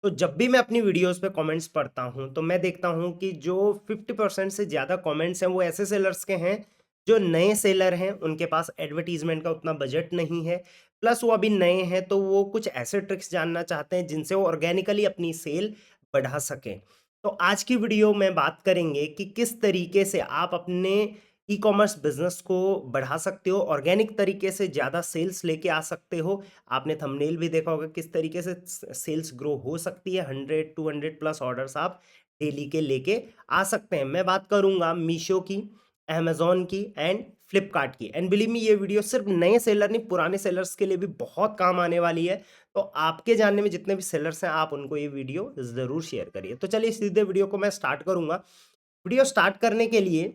तो जब भी मैं अपनी वीडियोस पे कमेंट्स पढ़ता हूँ तो मैं देखता हूँ कि जो 50% से ज़्यादा कमेंट्स हैं वो ऐसे सेलर्स के हैं जो नए सेलर हैं, उनके पास एडवर्टीजमेंट का उतना बजट नहीं है, प्लस वो अभी नए हैं तो वो कुछ ऐसे ट्रिक्स जानना चाहते हैं जिनसे वो ऑर्गेनिकली अपनी सेल बढ़ा सकें। तो आज की वीडियो में बात करेंगे कि किस तरीके से आप अपने ई कॉमर्स बिजनेस को बढ़ा सकते हो, ऑर्गेनिक तरीके से ज़्यादा सेल्स लेके आ सकते हो। आपने थंबनेल भी देखा होगा किस तरीके से सेल्स ग्रो हो सकती है, 100-200 प्लस ऑर्डर्स आप डेली के लेके आ सकते हैं। मैं बात करूंगा मीशो की, अमेजोन की एंड फ्लिपकार्ट की। एंड बिलीव मी, ये वीडियो सिर्फ नए सेलर नहीं, पुराने सेलर्स के लिए भी बहुत काम आने वाली है। तो आपके जानने में जितने भी सेलर्स हैं, आप उनको ये वीडियो जरूर शेयर करिए। तो चलिए सीधे वीडियो को मैं स्टार्ट करूंगा। वीडियो स्टार्ट करने के लिए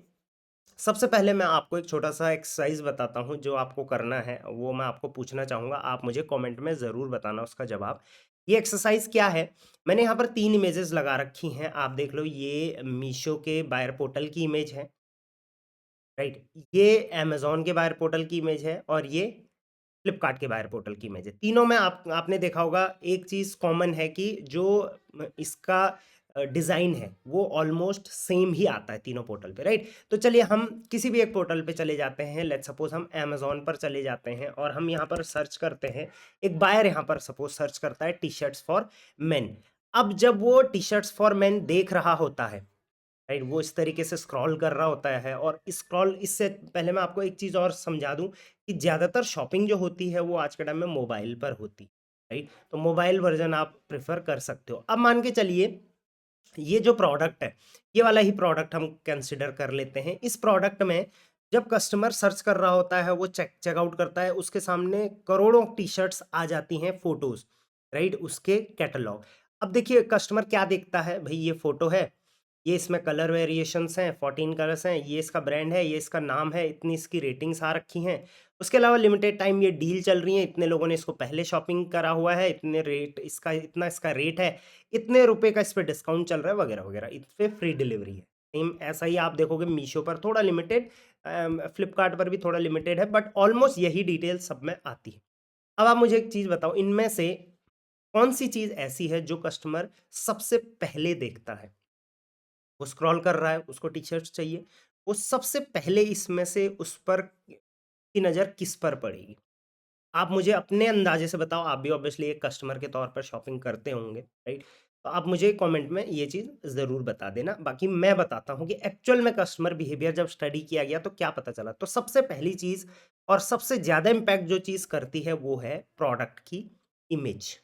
सबसे पहले मैं आपको एक छोटा-सा एक्सरसाइज़ बताता हूँ, जो आपको करना है, वो मैं आपको पूछना चाहूँगा। आप मुझे कमेंट में ज़रूर बताना उसका जवाब। ये एक्सरसाइज़ क्या है, मैंने यहाँ पर 3 इमेजेस लगा रखी हैं, आप देख लो। ये मीशो के बायर पोर्टल की इमेज है, राइट? ये अमेज़न के बायर पोर्टल की इमेज है और ये फ्लिपकार्ट के बायर पोर्टल की इमेज है। तीनों में आपने देखा होगा एक चीज़ कॉमन है कि जो इसका डिज़ाइन है वो ऑलमोस्ट सेम ही आता है तीनों पोर्टल पे, राइट? तो चलिए हम किसी भी एक पोर्टल पे चले जाते हैं। लेट्स सपोज़ हम अमेज़न पर चले जाते हैं और हम यहाँ पर सर्च करते हैं। एक बायर यहाँ पर सपोज़ सर्च करता है टी-शर्ट्स फॉर मेन। अब जब वो टी-शर्ट्स फॉर मेन देख रहा होता है, राइट, वो इस तरीके से स्क्रॉल कर रहा होता है। और स्क्रॉल, इससे पहले मैं आपको एक चीज़ और समझा दूं कि ज़्यादातर शॉपिंग जो होती है वो आज के टाइम में मोबाइल पर होती है, राइट? तो मोबाइल वर्जन आप प्रेफर कर सकते हो। अब मान के चलिए ये जो प्रोडक्ट है, ये वाला ही प्रोडक्ट हम कंसिडर कर लेते हैं। इस प्रोडक्ट में जब कस्टमर सर्च कर रहा होता है, वो चेकआउट करता है, उसके सामने करोड़ों टी शर्ट्स आ जाती हैं, फोटोज, राइट, उसके कैटलॉग। अब देखिए कस्टमर क्या देखता है, भाई ये फोटो है, ये इसमें कलर वेरिएशंस हैं, 14 कलर्स हैं, ये इसका ब्रांड है, ये इसका नाम है, इतनी इसकी रेटिंग्स आ रखी हैं। उसके अलावा लिमिटेड टाइम ये डील चल रही है, इतने लोगों ने इसको पहले शॉपिंग करा हुआ है, इतने रेट इसका, इतना इसका रेट है, इतने रुपए का इस पे डिस्काउंट चल रहा है, वगैरह वगैरह। इस पे फ्री डिलीवरी है। सेम ऐसा ही आप देखोगे मीशो पर थोड़ा लिमिटेड, फ्लिपकार्ट पर भी थोड़ा लिमिटेड है, बट ऑलमोस्ट यही डिटेल सब में आती है। अब आप मुझे एक चीज़ बताओ, इनमें से कौन सी चीज़ ऐसी है जो कस्टमर सबसे पहले देखता है? वो स्क्रॉल कर रहा है, उसको टी-शर्ट्स चाहिए, वो सबसे पहले इसमें से उस पर की नज़र किस पर पड़ेगी? आप मुझे अपने अंदाज़े से बताओ, आप भी ऑब्वियसली एक कस्टमर के तौर पर शॉपिंग करते होंगे, राइट? तो आप मुझे कमेंट में ये चीज़ ज़रूर बता देना। बाकी मैं बताता हूँ कि एक्चुअल में कस्टमर बिहेवियर जब स्टडी किया गया तो क्या पता चला। तो सबसे पहली चीज़ और सबसे ज़्यादा इम्पैक्ट जो चीज़ करती है वो है प्रोडक्ट की इमेज।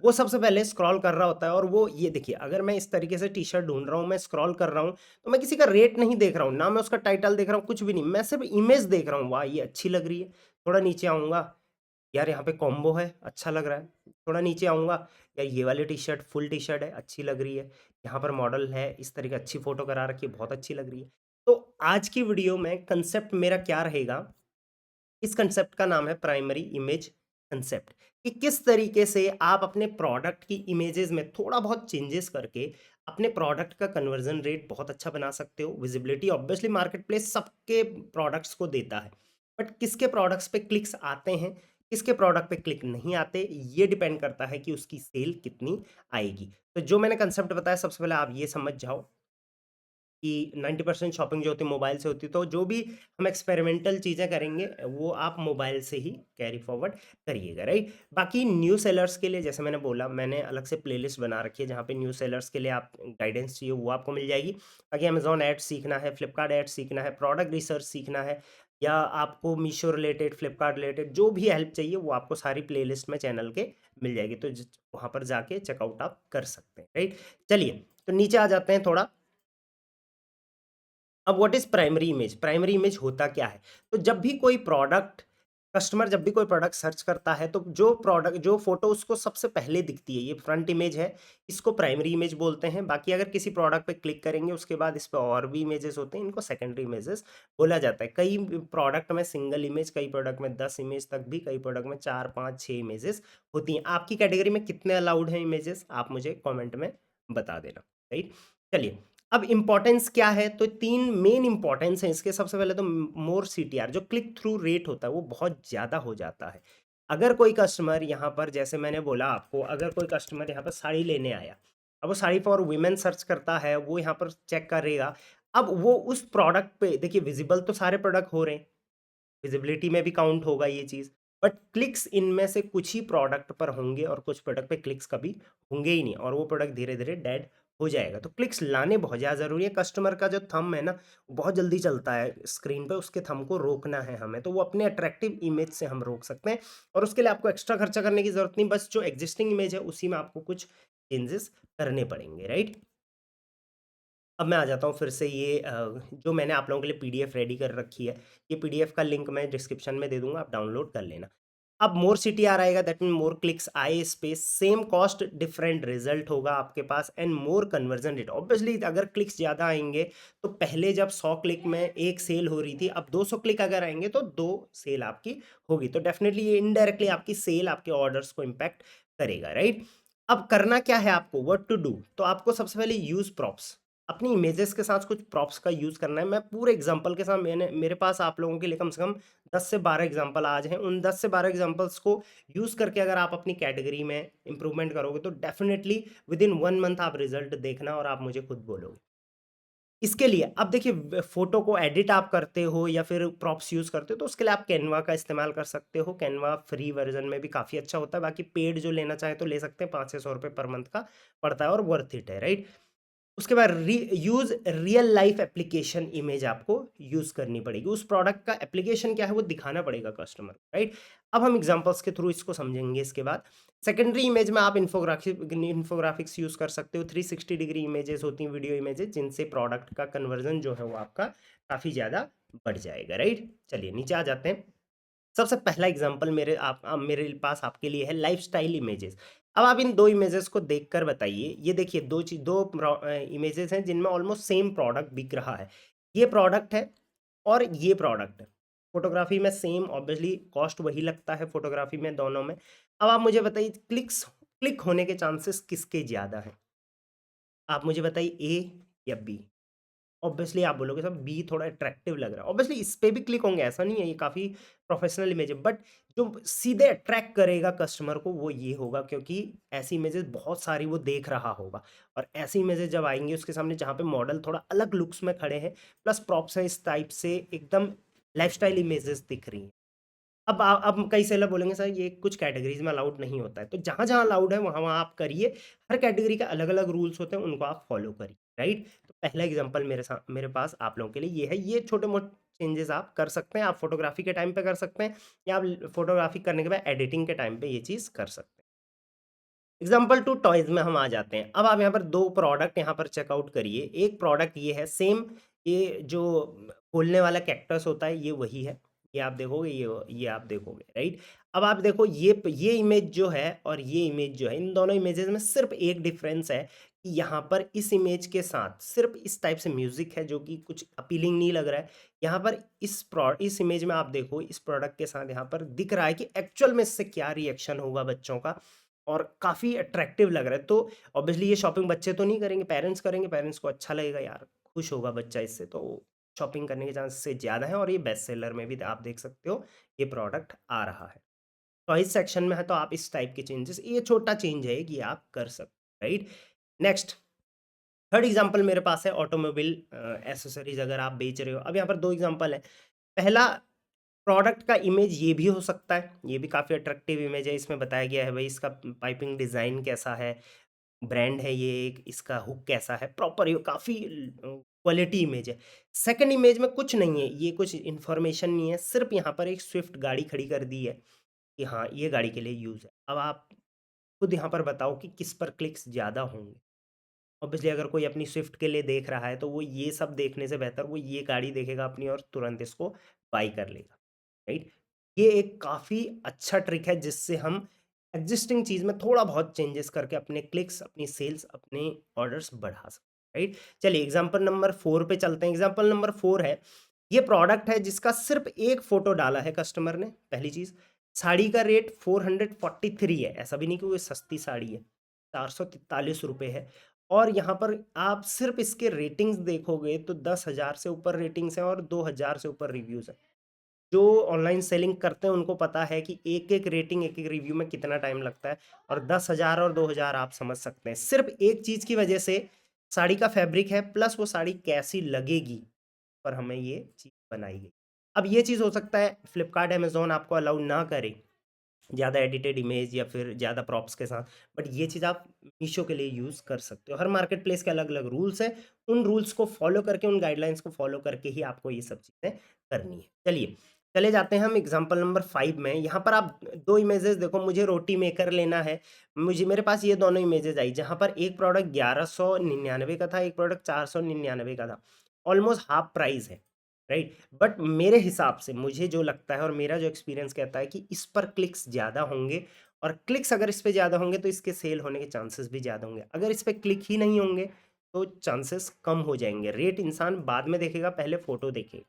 वो सबसे पहले स्क्रॉल कर रहा होता है और वो ये देखिए, अगर मैं इस तरीके से टी-शर्ट ढूँढ रहा हूँ, मैं स्क्रॉल कर रहा हूँ, तो मैं किसी का रेट नहीं देख रहा हूँ, ना मैं उसका टाइटल देख रहा हूँ, कुछ भी नहीं। मैं सिर्फ़ इमेज देख रहा हूँ, वाह! ये अच्छी लग रही है। थोड़ा नीचे आऊँगा, यार यहाँ पे कॉम्बो है, अच्छा लग रहा है। थोड़ा नीचे आऊँगा, यार ये वाली टी-शर्ट फुल टी-शर्ट है, अच्छी लग रही है। यहाँ पर मॉडल है, इस तरह की अच्छी फ़ोटो करा रखी है, बहुत अच्छी लग रही है। तो आज की वीडियो में कांसेप्ट मेरा क्या रहेगा, इस कंसेप्ट का नाम है प्राइमरी इमेज कंसेप्ट। कि किस तरीके से आप अपने प्रोडक्ट की इमेजेस में थोड़ा बहुत चेंजेस करके अपने प्रोडक्ट का कन्वर्जन रेट बहुत अच्छा बना सकते हो। विजिबिलिटी ऑब्वियसली मार्केटप्लेस सबके प्रोडक्ट्स को देता है, बट किसके प्रोडक्ट्स पे क्लिक्स आते हैं, किसके प्रोडक्ट पे क्लिक नहीं आते, ये डिपेंड करता है कि उसकी सेल कितनी आएगी। तो जो मैंने कंसेप्ट बताया, सबसे पहले आप ये समझ जाओ कि 90% शॉपिंग जो होती है मोबाइल से होती है, तो जो भी हम एक्सपेरिमेंटल चीज़ें करेंगे वो आप मोबाइल से ही कैरी फॉरवर्ड करिएगा, राइट? बाकी न्यू सेलर्स के लिए जैसे मैंने बोला, मैंने अलग से प्लेलिस्ट बना रखी है जहाँ पे न्यू सेलर्स के लिए आप गाइडेंस चाहिए वो आपको मिल जाएगी। बाकी अमेज़न एड्स सीखना है, फ्लिपकार्ट एड्स सीखना है, प्रोडक्ट रिसर्च सीखना है, या आपको मीशो रिलेटेड, फ्लिपकार्ट रिलेटेड जो भी हेल्प चाहिए वो आपको सारी प्लेलिस्ट में चैनल के मिल जाएगी। तो वहाँ पर जाके चेकआउट आप कर सकते हैं, राइट? चलिए, तो नीचे आ जाते हैं थोड़ा। अब what is primary image? Primary image होता क्या है? तो जब भी कोई प्रोडक्ट, कस्टमर जब भी कोई प्रोडक्ट सर्च करता है, तो जो प्रोडक्ट, जो फ़ोटो उसको सबसे पहले दिखती है, ये फ्रंट इमेज है, इसको प्राइमरी इमेज बोलते हैं। बाकी अगर किसी प्रोडक्ट पे क्लिक करेंगे, उसके बाद इस पे और भी इमेजेस होते हैं, इनको सेकेंडरी इमेजेस बोला जाता है। कई प्रोडक्ट में सिंगल इमेज, कई प्रोडक्ट में 10 इमेज तक भी, कई प्रोडक्ट में 4, 5, 6 इमेजेस होती हैं। आपकी कैटेगरी में कितने अलाउड हैं इमेजेस, आप मुझे कमेंट में बता देना, राइट? चलिए, अब इम्पोर्टेंस क्या है? तो 3 मेन इम्पोर्टेंस हैं इसके। सबसे पहले तो मोर सीटीआर, जो क्लिक थ्रू रेट होता है वो बहुत ज़्यादा हो जाता है। अगर कोई कस्टमर यहाँ पर, जैसे मैंने बोला आपको, अगर कोई कस्टमर यहाँ पर साड़ी लेने आया, अब वो साड़ी फॉर वुमेन सर्च करता है, वो यहाँ पर चेक करेगा। अब वो उस प्रोडक्ट पे देखिए, विजिबल तो सारे प्रोडक्ट हो रहे हैं, विजिबिलिटी में भी काउंट होगा ये चीज़, बट क्लिक्स इनमें से कुछ ही प्रोडक्ट पर होंगे और कुछ प्रोडक्ट पे क्लिक्स कभी होंगे ही नहीं, और वो प्रोडक्ट धीरे-धीरे डेड हो जाएगा। तो क्लिक्स लाने बहुत ज़्यादा ज़रूरी है। कस्टमर का जो थंब है ना, वो बहुत जल्दी चलता है स्क्रीन पे, उसके थंब को रोकना है हमें, तो वो अपने अट्रैक्टिव इमेज से हम रोक सकते हैं, और उसके लिए आपको एक्स्ट्रा खर्चा करने की ज़रूरत नहीं, बस जो एक्जिस्टिंग इमेज है उसी में आपको कुछ चेंजेस करने पड़ेंगे, राइट? अब मैं आ जाता हूँ फिर से ये जो मैंने आप लोगों के लिए पीडीएफ रेडी कर रखी है, ये पीडीएफ का लिंक मैं डिस्क्रिप्शन में दे दूँगा, आप डाउनलोड कर लेना। अब मोर सीटीआर आएगा, दैट मीन मोर क्लिक्स आए space same cost different result होगा आपके पास, and more conversion rate. Obviously अगर क्लिक्स ज़्यादा आएँगे, तो पहले जब 100 क्लिक में 1 सेल हो रही थी, अब 200 क्लिक अगर आएँगे तो 2 सेल आपकी होगी। तो डेफिनिटली ये इनडायरेक्टली आपकी सेल, आपके ऑर्डर्स को इम्पैक्ट करेगा, राइट? अब करना क्या है आपको, व्हाट टू डू? तो आपको सबसे पहले यूज़ प्रॉप्स, अपनी इमेजेस के साथ कुछ प्रॉप्स का यूज़ करना है। मैं पूरे एग्जांपल के साथ, मैंने मेरे पास आप लोगों के लिए कम से कम 10 से 12 एग्जांपल आज हैं। उन 10 से 12 एग्जांपल्स को यूज़ करके अगर आप अपनी कैटेगरी में इंप्रूवमेंट करोगे, तो डेफिनिटली विद इन 1 मंथ आप रिजल्ट देखना, और आप मुझे खुद बोलोगे। इसके लिए अब देखिए, फ़ोटो को एडिट आप करते हो या फिर प्रॉप्स यूज़ करते हो, तो उसके लिए आप कैनवा का इस्तेमाल कर सकते हो। कैनवा फ्री वर्ज़न में भी काफ़ी अच्छा होता है, बाकी पेड जो लेना चाहें तो ले सकते हैं, 500-600 रुपए पर मंथ का पड़ता है, और वर्थ इट है, राइट? उसके बाद use real life application image आपको यूज करनी पड़ेगी। उस प्रोडक्ट का एप्लीकेशन क्या है वो दिखाना पड़ेगा कस्टमर, राइट? अब हम एग्जांपल्स के थ्रू इसको समझेंगे। इसके बाद सेकेंडरी इमेज में आप इन्फोग्राफिक्स यूज कर सकते हो। 360 डिग्री इमेजेस होती हैं, वीडियो इमेजेस, जिनसे प्रोडक्ट का कन्वर्जन जो है वो आपका काफी ज्यादा बढ़ जाएगा, राइट? चलिए नीचे आ जाते हैं। सबसे पहला एग्जांपल मेरे पास आपके लिए है लाइफस्टाइल इमेजेस। अब आप इन दो इमेजेस को देखकर बताइए। ये देखिए, दो इमेजेस हैं जिनमें ऑलमोस्ट सेम प्रोडक्ट बिक रहा है। ये प्रोडक्ट है और ये प्रोडक्ट है। फोटोग्राफी में सेम, ऑब्वियसली कॉस्ट वही लगता है फोटोग्राफी में, दोनों में। अब आप मुझे बताइए, क्लिक होने के चांसेस किसके ज़्यादा हैं? आप मुझे बताइए, ए या बी? ऑब्वियसली आप बोलोगे सर बी थोड़ा अट्रैक्टिव लग रहा है। ऑब्वियसली इस पे भी क्लिक होंगे, ऐसा नहीं है, ये काफ़ी प्रोफेशनल इमेज है, बट जो सीधे अट्रैक्ट करेगा कस्टमर को वो ये होगा, क्योंकि ऐसी इमेजेस बहुत सारी वो देख रहा होगा, और ऐसी इमेजेस जब आएंगी उसके सामने, जहाँ पे मॉडल थोड़ा अलग लुक्स में खड़े हैं, प्लस प्रॉप्स हैं इस टाइप से, एकदम लाइफस्टाइल इमेजेस दिख रही हैं। अब कई सेलर बोलेंगे सर ये कुछ कैटेगरीज में अलाउड नहीं होता है, तो जहाँ जहाँ अलाउड है वहाँ वहाँ आप करिए। हर कैटेगरी का अलग अलग रूल्स होते हैं, उनको आप फॉलो करिए, राइट? तो पहला एग्जांपल मेरे पास आप लोगों के लिए ये है। ये छोटे मोटे चेंजेस आप कर सकते हैं, आप फोटोग्राफी के टाइम पे कर सकते हैं, या आप फोटोग्राफी करने के बाद एडिटिंग के टाइम पे ये चीज़ कर सकते हैं। एग्जाम्पल टू टॉयज में हम आ जाते हैं। अब आप यहाँ पर दो प्रोडक्ट यहाँ पर चेकआउट करिए। एक प्रोडक्ट ये है सेम, ये जो खोलने वाला कैक्टस होता है ये वही है, ये आप देखोगे, ये आप देखोगे, राइट? अब आप देखो, ये इमेज जो है और ये इमेज जो है, इन दोनों इमेजेस में सिर्फ एक डिफरेंस है कि यहाँ पर इस इमेज के साथ सिर्फ इस टाइप से म्यूजिक है जो कि कुछ अपीलिंग नहीं लग रहा है। यहाँ पर इस इमेज में आप देखो, इस प्रोडक्ट के साथ यहाँ पर दिख रहा है कि एक्चुअल में इससे क्या रिएक्शन होगा बच्चों का, और काफ़ी अट्रैक्टिव लग रहा है। तो ऑब्वियसली ये शॉपिंग बच्चे तो नहीं करेंगे, पेरेंट्स करेंगे, पेरेंट्स को अच्छा लगेगा, यार खुश होगा बच्चा इससे, तो शॉपिंग करने के चांसेस ज़्यादा हैं, और ये बेस्ट सेलर में भी आप देख सकते हो ये प्रोडक्ट आ रहा है। टॉयज सेक्शन में है तो आप इस टाइप के चेंजेस, ये छोटा चेंज है कि आप कर सकते, राइट? नेक्स्ट, थर्ड एग्जांपल मेरे पास है ऑटोमोबाइल एसेसरीज, अगर आप बेच रहे हो। अब यहाँ पर दो एग्जांपल है। पहला, प्रोडक्ट का इमेज ये भी हो सकता है, ये भी काफ़ी अट्रैक्टिव इमेज है। इसमें बताया गया है भाई इसका पाइपिंग डिज़ाइन कैसा है, ब्रांड है ये एक, इसका हुक कैसा है, प्रॉपर ये काफ़ी क्वालिटी इमेज है। सेकंड इमेज में कुछ नहीं है, ये कुछ इन्फॉर्मेशन नहीं है, सिर्फ यहाँ पर एक स्विफ्ट गाड़ी खड़ी कर दी है कि हाँ, ये गाड़ी के लिए यूज़ है। अब आप खुद यहाँ पर बताओ कि किस पर क्लिक्स ज़्यादा होंगे? ऑब्वियसली अगर कोई अपनी स्विफ्ट के लिए देख रहा है, तो वो ये सब देखने से बेहतर वो ये गाड़ी देखेगा अपनी, और तुरंत इसको बाय कर लेगा, राइट? ये एक काफ़ी अच्छा ट्रिक है जिससे हम एग्जिस्टिंग चीज़ में थोड़ा बहुत चेंजेस करके अपने क्लिक्स, अपनी सेल्स, अपने ऑर्डर्स बढ़ा सकते हैं, राइट? चलिए एग्जांपल नंबर 4 पे चलते हैं। एग्जांपल नंबर 4 है, ये प्रोडक्ट है जिसका सिर्फ एक फ़ोटो डाला है कस्टमर ने। पहली चीज़, साड़ी का रेट 443 है, ऐसा भी नहीं कि वो सस्ती साड़ी है, 443 रुपए है। और यहाँ पर आप सिर्फ इसके रेटिंग्स देखोगे तो 10,000 से ऊपर रेटिंग्स हैं और 2,000 से ऊपर रिव्यूज़ हैं। जो ऑनलाइन सेलिंग करते हैं उनको पता है कि एक-एक रेटिंग, एक-एक रिव्यू में कितना टाइम लगता है और 10,000 और 2,000 आप समझ सकते हैं। सिर्फ़ एक चीज़ की वजह से साड़ी का फैब्रिक है प्लस वो साड़ी कैसी लगेगी, पर हमें ये चीज़ बनाई गई। अब ये चीज़ हो सकता है फ्लिपकार्ट, अमेज़न आपको अलाउ ना करे ज़्यादा एडिटेड इमेज या फिर ज़्यादा प्रॉप्स के साथ, बट ये चीज़ आप मीशो के लिए यूज़ कर सकते हो। हर मार्केट प्लेस के अलग-अलग रूल्स हैं, उन रूल्स को फ़ॉलो करके, उन गाइडलाइंस को फ़ॉलो करके ही आपको ये सब चीज़ें करनी है। चलिए, चले जाते हैं हम एग्ज़ाम्पल नंबर 5 में। यहाँ पर आप 2 इमेजेस देखो, मुझे रोटी मेकर लेना है, मेरे पास ये दोनों इमेजेस आई, जहाँ पर एक प्रोडक्ट 1199 का था, एक प्रोडक्ट 499 का था। ऑलमोस्ट हाफ प्राइस है, राइट? बट मेरे हिसाब से मुझे जो लगता है और मेरा जो एक्सपीरियंस कहता है कि इस पर क्लिक्स ज़्यादा होंगे और क्लिक्स अगर इस पे ज़्यादा होंगे तो इसके सेल होने के चांसेस भी ज़्यादा होंगे। अगर इस पे क्लिक ही नहीं होंगे तो चांसेस कम हो जाएँगे। रेट इंसान बाद में देखेगा, पहले फ़ोटो देखेगा,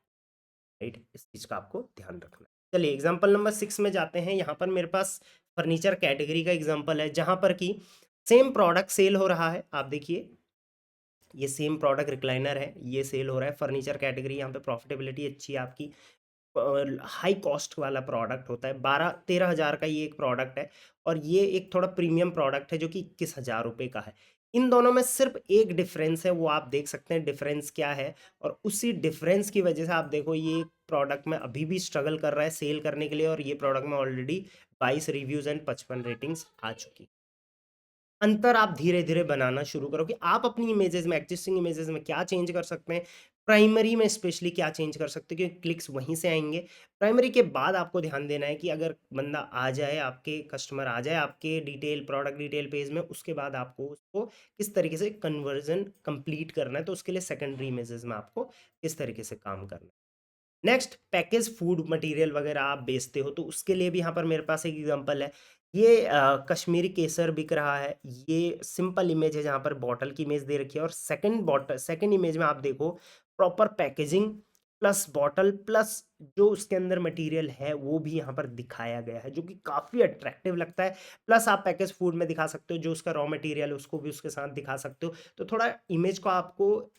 राइट? इस चीज़ का आपको ध्यान रखना है। चलिए एग्ज़ाम्पल नंबर 6 में जाते हैं। यहाँ पर मेरे पास फर्नीचर कैटेगरी का एग्ज़ाम्पल है, जहाँ पर कि सेम प्रोडक्ट सेल हो रहा है। आप देखिए, ये सेम प्रोडक्ट रिक्लाइनर है, ये सेल हो रहा है। फर्नीचर कैटेगरी, यहाँ पे प्रॉफिटेबिलिटी अच्छी है आपकी। हाई कॉस्ट वाला प्रोडक्ट होता है, 12-13 हज़ार का ये एक प्रोडक्ट है और ये एक थोड़ा प्रीमियम प्रोडक्ट है जो कि 21,000 रुपये का है। इन दोनों में सिर्फ एक डिफरेंस है, वो आप देख सकते हैं डिफरेंस क्या है, और उसी डिफरेंस की वजह से आप देखो ये प्रोडक्ट में अभी भी स्ट्रगल कर रहा है सेल करने के लिए, और ये प्रोडक्ट में ऑलरेडी 22 रिव्यूज़ एंड 55 रेटिंग्स आ चुकी। अंतर आप धीरे-धीरे बनाना शुरू करो कि आप अपनी इमेजेस में, एक्जिस्टिंग इमेजेस में क्या चेंज कर सकते हैं, प्राइमरी में स्पेशली क्या चेंज कर सकते हो, क्योंकि क्लिक्स वहीं से आएँगे। प्राइमरी के बाद आपको ध्यान देना है कि अगर बंदा आ जाए, आपके कस्टमर आ जाए आपके डिटेल प्रोडक्ट डिटेल पेज में, उसके बाद आपको उसको किस तरीके से कन्वर्जन कंप्लीट करना है, तो उसके लिए सेकेंडरी इमेजेस में आपको किस तरीके से काम करना है। नेक्स्ट, पैकेज फूड मटेरियल वगैरह आप बेचते हो तो उसके लिए भी यहाँ पर मेरे पास एक एग्जांपल है। ये कश्मीरी केसर बिक रहा है। ये सिंपल इमेज है जहाँ पर बॉटल की इमेज दे रखी है, और सेकंड इमेज में आप देखो proper packaging plus bottle plus जो उसके अंदर मटेरियल है वो भी यहाँ पर दिखाया गया है, जो कि काफ़ी अट्रैक्टिव लगता है। प्लस आप पैकेज फूड में दिखा सकते हो, जो उसका रॉ मटेरियल है उसको भी उसके साथ दिखा सकते हो। तो थोड़ा इमेज को आपको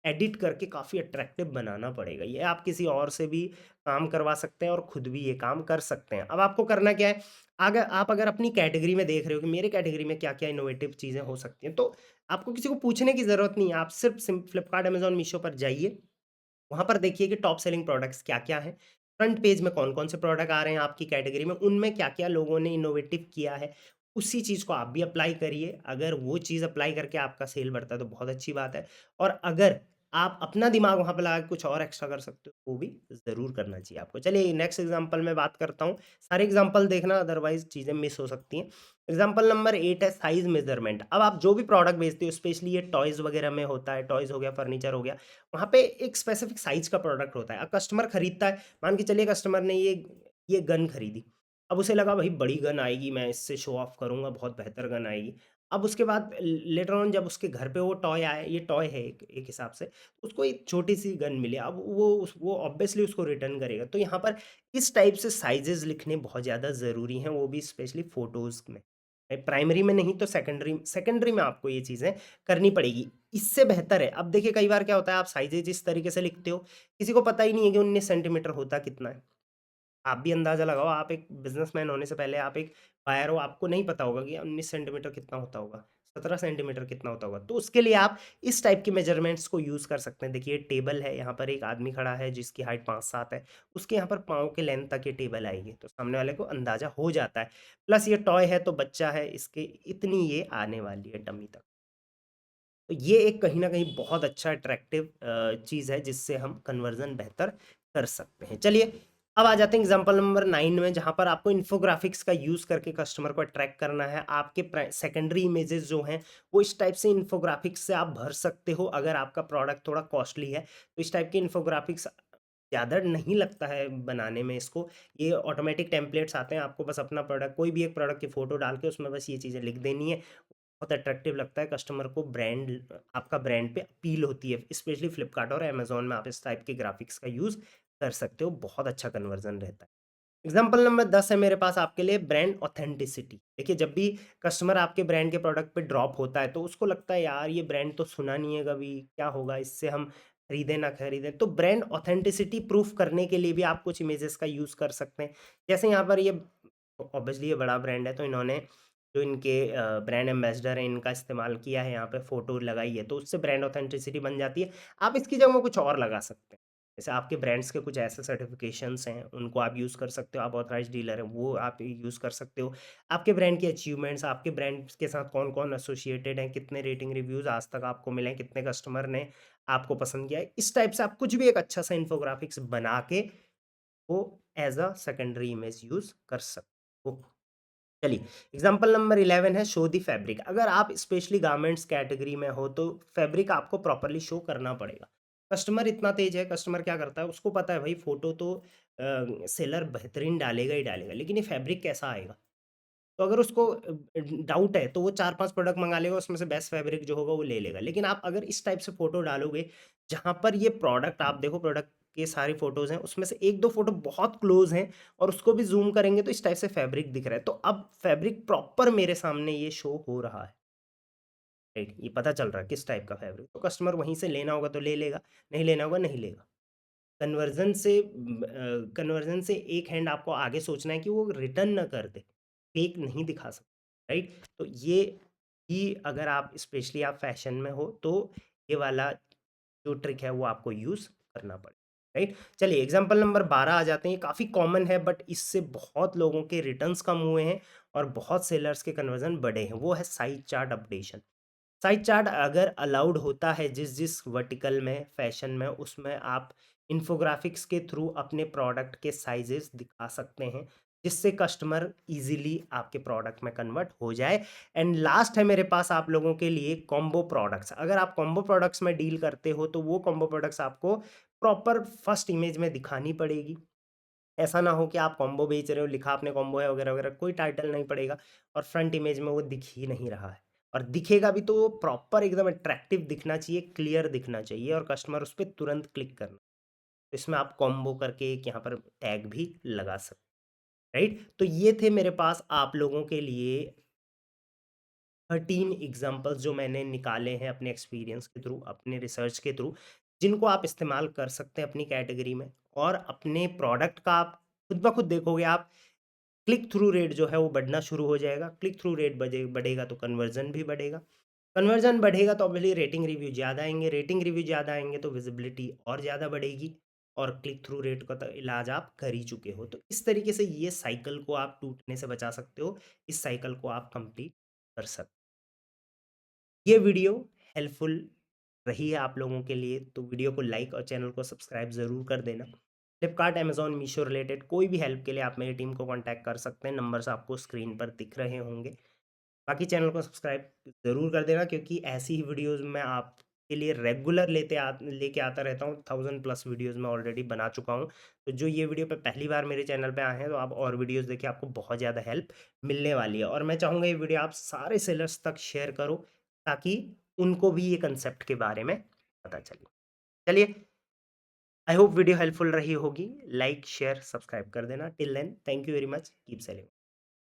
एडिट करके काफ़ी अट्रैक्टिव बनाना पड़ेगा। ये आप किसी और से भी काम करवा सकते हैं और खुद भी ये काम कर सकते हैं। अब आपको करना क्या है, अगर अपनी कैटेगरी में देख रहे हो कि मेरे कैटेगरी में क्या-क्या इनोवेटिव चीज़ें हो सकती हैं, तो आपको किसी को पूछने की ज़रूरत नहीं है। आप सिर्फ़ फ्लिपकार्ट, अमेज़न, मीशो पर जाइए, वहाँ पर देखिए कि टॉप सेलिंग प्रोडक्ट्स क्या-क्या हैं। फ्रंट पेज में कौन-कौन से प्रोडक्ट आ रहे हैं आपकी कैटेगरी में, उनमें क्या-क्या लोगों ने इनोवेटिव किया है। उसी चीज़ को आप भी अप्लाई करिए। अगर वो चीज़ अप्लाई करके आपका सेल बढ़ता है तो बहुत अच्छी बात है। और अगर आप अपना दिमाग वहाँ पे लगा के कुछ और एक्स्ट्रा कर सकते हो, वो भी ज़रूर करना चाहिए आपको। चलिए नेक्स्ट एग्ज़ाम्पल मैं बात करता हूँ। सारे एग्ज़ाम्पल देखना, अदरवाइज़ चीज़ें मिस हो सकती हैं। एग्ज़ाम्पल नंबर 8 है साइज़ मेज़रमेंट। अब आप जो भी प्रोडक्ट बेचते हो, स्पेशली ये टॉयज़ वगैरह में होता है, टॉयज़ हो गया, फर्नीचर हो गया, वहाँ पे एक स्पेसिफिक साइज़ का प्रोडक्ट होता है। अब कस्टमर खरीदता है, मान के चलिए कस्टमर ने ये गन खरीदी। अब उसे लगा भाई बड़ी गन आएगी, मैं इससे शो ऑफ करूँगा, बहुत बेहतर गन आएगी। अब उसके बाद लेटर ऑन जब उसके घर पे वो टॉय आया, ये टॉय है एक एक हिसाब से, उसको एक छोटी-सी गन मिली। अब वो ऑब्वियसली उसको रिटर्न करेगा। तो यहाँ पर इस टाइप से साइज़ेज़ लिखने बहुत ज़्यादा ज़रूरी हैं, वो भी स्पेशली फ़ोटोज़ में। प्राइमरी में नहीं तो सेकेंडरी में आपको ये चीज़ें करनी पड़ेगी। इससे बेहतर है, अब देखिए कई बार क्या होता है, आप साइज़ेज़ इस तरीके से लिखते हो, किसी को पता ही नहीं है कि 19 सेंटीमीटर होता कितना है। आप भी अंदाज़ा लगाओ, आप एक बिज़नेसमैन होने से पहले आप एक बायर हो, आपको नहीं पता होगा कि 19 सेंटीमीटर कितना होता होगा, 17 सेंटीमीटर कितना होता होगा। तो उसके लिए आप इस टाइप के मेज़रमेंट्स को यूज़ कर सकते हैं। देखिए टेबल है, यहाँ पर एक आदमी खड़ा है जिसकी हाइट 5-7 है, उसके यहाँ पर पाँव के लेंथ तक ये टेबल आएगी, तो सामने वाले को अंदाज़ा हो जाता है। प्लस ये टॉय है तो बच्चा है, इसके इतनी ये आने वाली है डमी तक। तो ये एक कहीं न कहीं बहुत अच्छा अट्रैक्टिव चीज़ है जिससे हम कन्वर्ज़न बेहतर कर सकते हैं। चलिए, अब आ जाते हैं एग्ज़ाम्पल नंबर 9 में, जहाँ पर आपको इन्फोग्राफ़िक्स का यूज़ करके कस्टमर को अट्रैक्ट करना है। आपके सेकेंडरी इमेजेस जो हैं, वो इस टाइप से इन्फोग्राफ़िक्स से आप भर सकते हो अगर आपका प्रोडक्ट थोड़ा कॉस्टली है। तो इस टाइप के इन्फोग्राफ़िक्स ज़्यादा नहीं लगता है बनाने में इसको। ये ऑटोमेटिक टेम्पलेट्स आते हैं, आपको बस अपना प्रोडक्ट, कोई भी एक प्रोडक्ट की फ़ोटो डाल के उसमें बस ये चीज़ें लिख देनी है। बहुत अट्रैक्टिव लगता है कस्टमर को, आपका ब्रांड पे अपील होती है। स्पेशली फ्लिपकार्ट और अमेज़न में आप इस टाइप के ग्राफ़िक्स का यूज़ कर सकते हो, बहुत अच्छा कन्वर्ज़न रहता है। एग्ज़ाम्पल नंबर 10 है मेरे पास आपके लिए, ब्रांड ऑथेंटिसिटी। देखिए जब भी कस्टमर आपके ब्रांड के प्रोडक्ट पे ड्रॉप होता है तो उसको लगता है यार ये ब्रांड तो सुना नहीं है कभी, क्या होगा इससे, हम खरीदें ना खरीदें। तो ब्रांड ऑथेंटिसिटी प्रूफ करने के लिए भी आप कुछ इमेजेस का यूज़ कर सकते हैं। जैसे यहाँ पर ये ऑब्वियसली ये बड़ा ब्रांड है, तो इन्होंने जो इनके ब्रांड एम्बेसडर हैं इनका इस्तेमाल किया है, यहाँ पे फ़ोटो लगाई है, तो उससे ब्रांड ऑथेंटिसिटी बन जाती है। आप इसकी जगह कुछ और लगा सकते हैं। जैसे आपके ब्रांड्स के कुछ ऐसे सर्टिफ़िकेशंस हैं, उनको आप यूज़ कर सकते हो, आप ऑथराइज़्ड डीलर हैं, वो आप यूज़ कर सकते हो। आपके ब्रांड की अचीवमेंट्स, आपके ब्रांड्स के साथ कौन-कौन एसोसिएटेड हैं, कितने रेटिंग रिव्यूज़ आज तक आपको मिले हैं, कितने कस्टमर ने आपको पसंद किया है। इस टाइप से आप कुछ भी एक अच्छा-सा इन्फोग्राफिक्स बना के वो as a secondary image use कर सकते हो। चलिए, एग्ज़ाम्पल नंबर 11 है शो द फैब्रिक। अगर आप स्पेशली गारमेंट्स कैटेगरी में हो तो फैब्रिक आपको प्रॉपर्ली शो करना पड़ेगा। कस्टमर इतना तेज़ है, कस्टमर क्या करता है, उसको पता है भाई फ़ोटो तो सेलर बेहतरीन डालेगा ही डालेगा, लेकिन ये फैब्रिक कैसा आएगा? तो अगर उसको डाउट है तो वो 4-5 प्रोडक्ट मँगा लेगा, उसमें से बेस्ट फैब्रिक जो होगा वो ले लेगा। लेकिन आप अगर इस टाइप से फ़ोटो डालोगे, जहाँ पर ये प्रोडक्ट आप देखो, प्रोडक्ट के सारी फ़ोटोज़ हैं, उसमें से 1-2 फ़ोटो बहुत क्लोज़ हैं और उसको भी ज़ूम करेंगे तो इस टाइप से फैब्रिक दिख रहा है। तो अब फैब्रिक प्रॉपर मेरे सामने ये शो हो रहा है, राइट? ये पता चल रहा है किस टाइप का फैब्रिक, तो कस्टमर वहीं से लेना होगा तो ले लेगा, नहीं लेना होगा नहीं लेगा। कन्वर्जन से एक हैंड आपको आगे सोचना है कि वो रिटर्न ना कर दे, फेक नहीं दिखा सकते, राइट? तो ये ही अगर आप स्पेशली आप फैशन में हो तो ये वाला जो ट्रिक है वो आपको यूज़ करना पड़ेगा, राइट? चलिए एग्जांपल नंबर 12 आ जाते हैं। ये काफ़ी कॉमन है बट इससे बहुत लोगों के रिटर्न्स कम हुए हैं और बहुत सेलर्स के कन्वर्जन बढ़े हैं। वो है size chart updation. Side chart अगर अलाउड होता है जिस वर्टिकल में फैशन में, उसमें आप इन्फोग्राफिक्स के थ्रू अपने प्रोडक्ट के साइजेस दिखा सकते हैं, जिससे कस्टमर इजीली आपके प्रोडक्ट में कन्वर्ट हो जाए। एंड लास्ट है मेरे पास आप लोगों के लिए कॉम्बो प्रोडक्ट्स। अगर आप कॉम्बो प्रोडक्ट्स में डील करते हो तो वो कॉम्बो प्रोडक्ट्स आपको प्रॉपर फर्स्ट इमेज में दिखानी पड़ेगी। ऐसा ना हो कि आप कॉम्बो बेच रहे हो, लिखा आपने कॉम्बो है वगैरह वगैरह, कोई टाइटल नहीं पड़ेगा और फ्रंट इमेज में वो दिख ही नहीं रहा है। और दिखेगा भी तो वो प्रॉपर एकदम अट्रैक्टिव दिखना चाहिए, क्लियर दिखना चाहिए और कस्टमर उस पे तुरंत क्लिक करना। तो इसमें आप कॉम्बो करके एक यहाँ पर टैग भी लगा सकते, राइट? तो ये थे मेरे पास आप लोगों के लिए 13 एग्जाम्पल्स जो मैंने निकाले हैं अपने एक्सपीरियंस के थ्रू, अपने रिसर्च के थ्रू, जिनको आप इस्तेमाल कर सकते हैं अपनी कैटेगरी में और अपने प्रोडक्ट का आप खुद ब खुद देखोगे आप क्लिक थ्रू रेट जो है वो बढ़ना शुरू हो जाएगा। क्लिक थ्रू रेट बढ़ेगा तो कन्वर्जन भी बढ़ेगा। कन्वर्जन बढ़ेगा तो ऑब्वियसली रेटिंग रिव्यू ज़्यादा आएँगे, रेटिंग रिव्यू ज़्यादा आएँगे तो विजिबिलिटी और ज़्यादा बढ़ेगी और क्लिक थ्रू रेट का तो इलाज आप कर ही चुके हो। तो इस तरीके से ये साइकिल को आप टूटने से बचा सकते हो। इस साइकिल को आप कंप्लीट कर सकते हो। ये वीडियो हेल्पफुल रही है आप लोगों के लिए तो वीडियो को लाइक और चैनल को सब्सक्राइब ज़रूर कर देना। फ्लिपकार्ट, अमेज़न, मीशो रिलेटेड कोई भी हेल्प के लिए आप मेरी टीम को कॉन्टैक्ट कर सकते हैं, नंबर्स आपको स्क्रीन पर दिख रहे होंगे। बाकी चैनल को सब्सक्राइब ज़रूर कर देना क्योंकि ऐसी ही वीडियोज़ मैं आपके लिए रेगुलर लेके आता रहता हूँ। 1000 प्लस वीडियोज़ मैं ऑलरेडी बना चुका हूँ। तो जो ये वीडियो पे पहली बार मेरे चैनल पे आए हैं तो आप और वीडियोज़ देखिए, आपको बहुत ज़्यादा हेल्प मिलने वाली है और मैं चाहूँगा ये वीडियो आप सारे सेलर्स तक शेयर करो ताकि उनको भी ये कंसेप्ट के बारे में पता चले। चलिए, आई होप वीडियो हेल्पफुल रही होगी। लाइक, शेयर, सब्सक्राइब कर देना। Till then thank you very much. Keep selling.